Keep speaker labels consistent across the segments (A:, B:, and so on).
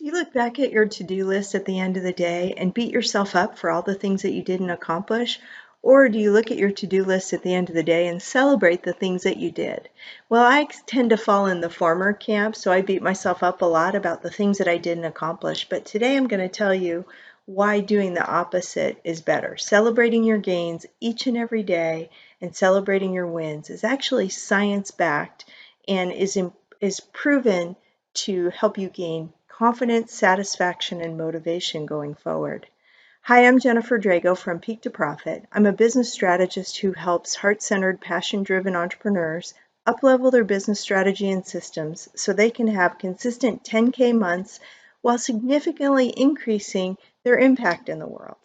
A: Do you look back at your to-do list at the end of the day and beat yourself up for all the things that you didn't accomplish? Or do you look at your to-do list at the end of the day and celebrate the things that you did? Well, I tend to fall in the former camp, so I beat myself up a lot about the things that I didn't accomplish. But today I'm going to tell you why doing the opposite is better. Celebrating your gains each and every day and celebrating your wins is actually science-backed and is proven to help you gain confidence, satisfaction, and motivation going forward. Hi, I'm Jennifer Drago from Peak to Profit. I'm a business strategist who helps heart-centered, passion-driven entrepreneurs up-level their business strategy and systems so they can have consistent 10K months while significantly increasing their impact in the world.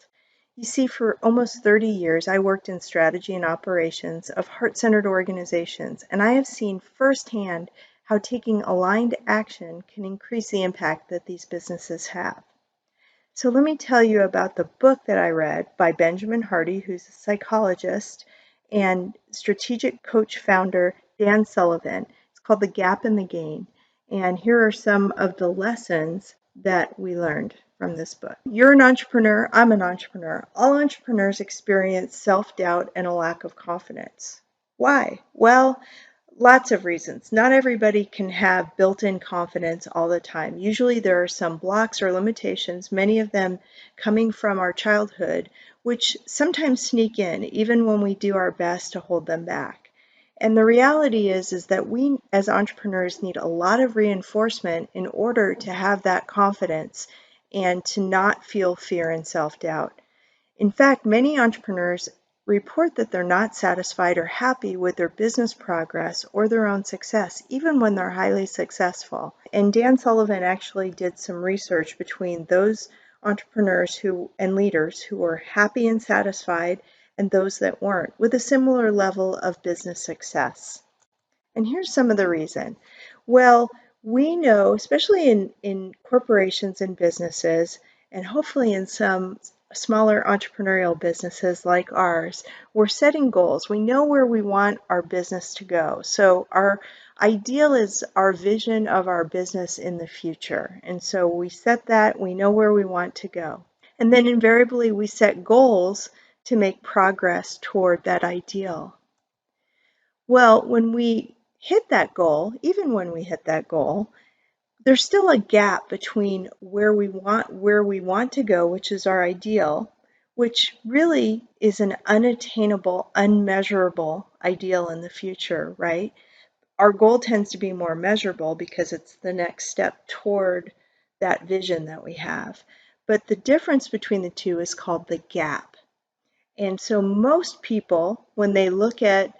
A: You see, for almost 30 years, I worked in strategy and operations of heart-centered organizations, and I have seen firsthand how taking aligned action can increase the impact that these businesses have. So let me tell you about the book that I read by Benjamin Hardy, who's a psychologist, and strategic coach founder Dan Sullivan. It's called The Gap and the Gain. And here are some of the lessons that we learned from this book. You're an entrepreneur, I'm an entrepreneur. All entrepreneurs experience self-doubt and a lack of confidence. Why? Well, lots of reasons. Not everybody can have built-in confidence all the time. Usually there are some blocks or limitations, many of them coming from our childhood, which sometimes sneak in even when we do our best to hold them back. And the reality is that we as entrepreneurs need a lot of reinforcement in order to have that confidence and to not feel fear and self-doubt. In fact, many entrepreneurs report that they're not satisfied or happy with their business progress or their own success, even when they're highly successful. And Dan Sullivan actually did some research between those entrepreneurs and leaders who were happy and satisfied and those that weren't, with a similar level of business success. And here's some of the reason. Well, we know, especially in corporations and businesses, and hopefully in some smaller entrepreneurial businesses like ours, we're setting goals. We know where we want our business to go. So our ideal is our vision of our business in the future. And so we set that, we know where we want to go. And then invariably we set goals to make progress toward that ideal. Well, when we hit that goal, even when we hit that goal, there's still a gap between where we want to go, which is our ideal, which really is an unattainable, unmeasurable ideal in the future, right? Our goal tends to be more measurable because it's the next step toward that vision that we have. But the difference between the two is called the gap. And so most people, when they look at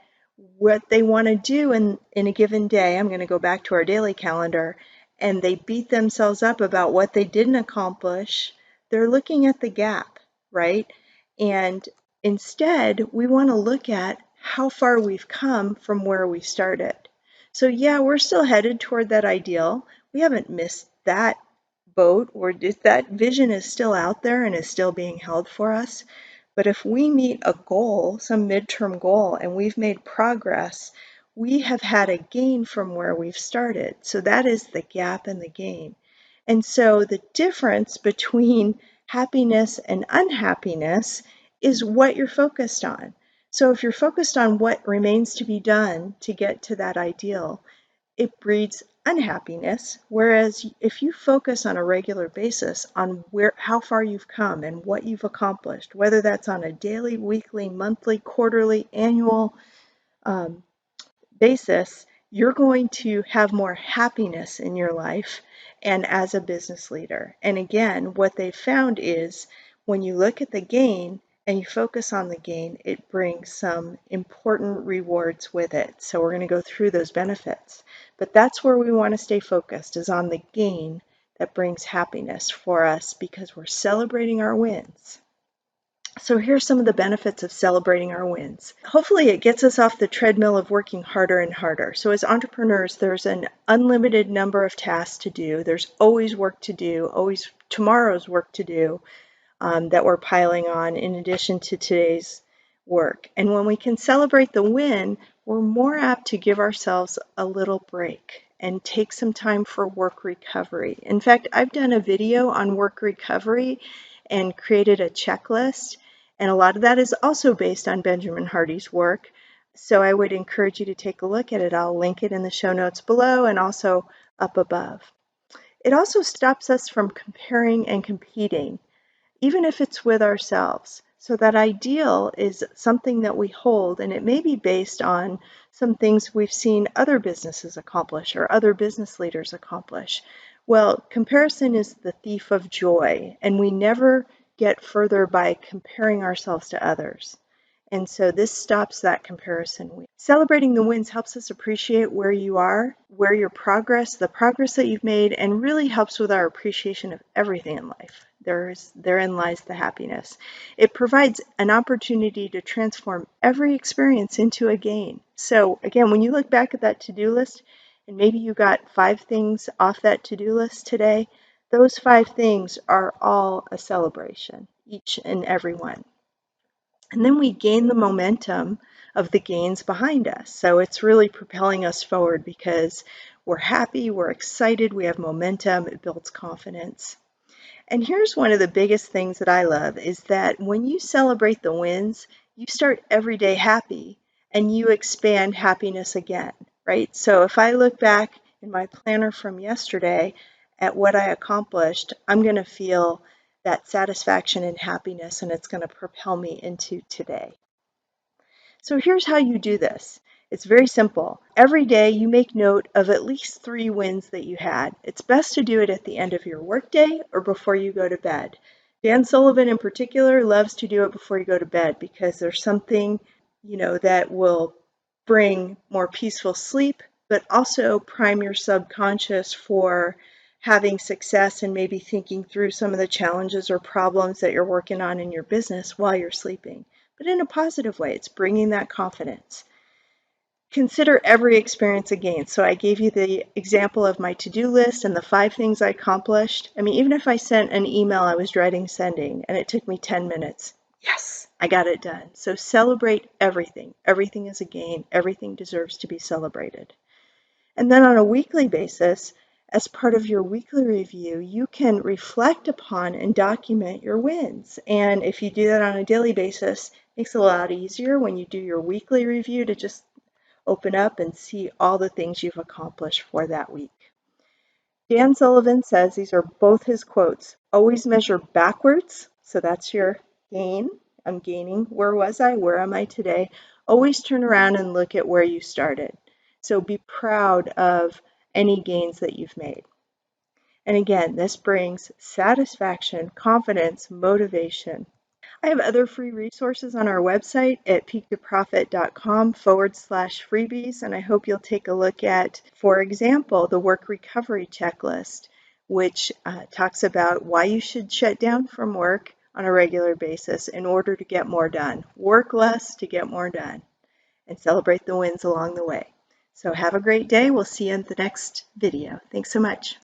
A: what they want to do in a given day, I'm going to go back to our daily calendar, and they beat themselves up about what they didn't accomplish, they're looking at the gap, right? And instead, we want to look at how far we've come from where we started. So yeah, we're still headed toward that ideal. We haven't missed that boat, or that vision is still out there and is still being held for us. But if we meet a goal, some midterm goal, and we've made progress, we have had a gain from where we've started. So that is the gap and the gain. And so the difference between happiness and unhappiness is what you're focused on. So if you're focused on what remains to be done to get to that ideal, it breeds unhappiness. Whereas if you focus on a regular basis on how far you've come and what you've accomplished, whether that's on a daily, weekly, monthly, quarterly, annual basis, you're going to have more happiness in your life and as a business leader. And again, what they found is when you look at the gain and you focus on the gain, it brings some important rewards with it. So we're going to go through those benefits. But that's where we want to stay focused, is on the gain that brings happiness for us because we're celebrating our wins. So here's some of the benefits of celebrating our wins. Hopefully it gets us off the treadmill of working harder and harder. So as entrepreneurs, there's an unlimited number of tasks to do. There's always work to do, always tomorrow's work to do that we're piling on in addition to today's work. And when we can celebrate the win, we're more apt to give ourselves a little break and take some time for work recovery. In fact, I've done a video on work recovery and created a checklist, and a lot of that is also based on Benjamin Hardy's work. So I would encourage you to take a look at it. I'll link it in the show notes below and also up above. It also stops us from comparing and competing, even if it's with ourselves. So that ideal is something that we hold, and it may be based on some things we've seen other businesses accomplish or other business leaders accomplish. Well, comparison is the thief of joy, and we never get further by comparing ourselves to others. And so this stops that comparison. Celebrating the wins helps us appreciate where you are, where your progress, the progress that you've made, and really helps with our appreciation of everything in life. Therein lies the happiness. It provides an opportunity to transform every experience into a gain. So again, when you look back at that to-do list, and maybe you got 5 things off that to-do list today, those 5 things are all a celebration, each and every one. And then we gain the momentum of the gains behind us. So it's really propelling us forward because we're happy, we're excited, we have momentum, it builds confidence. And here's one of the biggest things that I love is that when you celebrate the wins, you start every day happy and you expand happiness again, right? So if I look back in my planner from yesterday at what I accomplished, I'm going to feel that satisfaction and happiness, and it's going to propel me into today. So here's how you do this. It's very simple. Every day you make note of at least 3 wins that you had. It's best to do it at the end of your workday or before you go to bed. Dan Sullivan in particular loves to do it before you go to bed because there's something, that will bring more peaceful sleep, but also prime your subconscious for having success and maybe thinking through some of the challenges or problems that you're working on in your business while you're sleeping. But in a positive way, it's bringing that confidence. Consider every experience a gain. So I gave you the example of my to-do list and the 5 things I accomplished. I mean, even if I sent an email I was dreading sending and it took me 10 minutes, yes, I got it done. So celebrate everything. Everything is a gain. Everything deserves to be celebrated. And then on a weekly basis, as part of your weekly review, you can reflect upon and document your wins. And if you do that on a daily basis, it makes it a lot easier when you do your weekly review to just open up and see all the things you've accomplished for that week. Dan Sullivan says, these are both his quotes, always measure backwards, so that's your gain. I'm gaining. Where was I? Where am I today? Always turn around and look at where you started. So be proud of any gains that you've made. And again, this brings satisfaction, confidence, motivation. I have other free resources on our website at peaktoprofit.com/freebies, and I hope you'll take a look at, for example, the work recovery checklist, which talks about why you should shut down from work on a regular basis in order to get more done. Work less to get more done, and celebrate the wins along the way. So have a great day. We'll see you in the next video. Thanks so much.